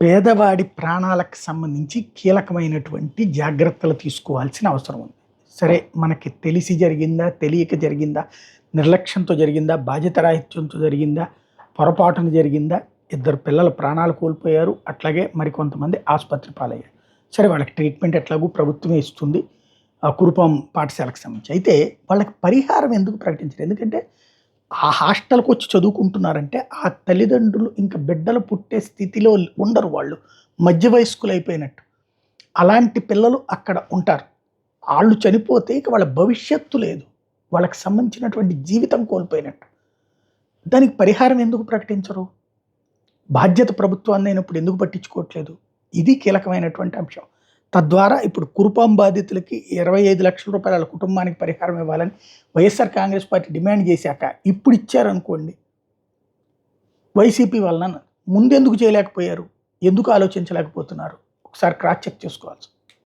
పేదవాడి ప్రాణాలకు సంబంధించి కీలకమైనటువంటి జాగ్రత్తలు తీసుకోవాల్సిన అవసరం ఉంది. సరే, మనకి తెలిసి జరిగిందా, తెలియక జరిగిందా, నిర్లక్ష్యంతో జరిగిందా, బాధ్యతారాహిత్యంతో జరిగిందా, పొరపాటున జరిగిందా, ఇద్దరు పిల్లల ప్రాణాలు కోల్పోయారు. అట్లాగే మరికొంతమంది ఆసుపత్రి పాలయ్యారు. సరే, వాళ్ళకి ట్రీట్మెంట్ ఎట్లాగూ ప్రభుత్వమే ఇస్తుంది కురుపాం పాఠశాలకు సంబంధించి. అయితే వాళ్ళకి పరిహారం ఎందుకు ప్రకటించారు? ఎందుకంటే ఆ హాస్టల్కి వచ్చి చదువుకుంటున్నారంటే ఆ తల్లిదండ్రులు ఇంకా బిడ్డలు పుట్టే స్థితిలో ఉండరు, వాళ్ళు మధ్య వయస్కులు అయిపోయినట్టు. అలాంటి పిల్లలు అక్కడ ఉంటారు. వాళ్ళు చనిపోతే ఇక వాళ్ళ భవిష్యత్తు లేదు, వాళ్ళకి సంబంధించినటువంటి జీవితం కోల్పోయినట్టు. దానికి పరిహారం ఎందుకు ప్రకటించరు? బాధ్యత ప్రభుత్వాన్ని అయినప్పుడు ఎందుకు పట్టించుకోవట్లేదు? ఇది కీలకమైనటువంటి అంశం. తద్వారా ఇప్పుడు కురుపాం బాధితులకి 25 లక్షల రూపాయల వాళ్ళ కుటుంబానికి పరిహారం ఇవ్వాలని వైఎస్ఆర్ కాంగ్రెస్ పార్టీ డిమాండ్ చేశాక ఇప్పుడు ఇచ్చారనుకోండి, వైసీపీ వలన ముందెందుకు చేయలేకపోయారు, ఎందుకు ఆలోచించలేకపోతున్నారు, ఒకసారి క్రాస్ చెక్ చేసుకోవాల్సి.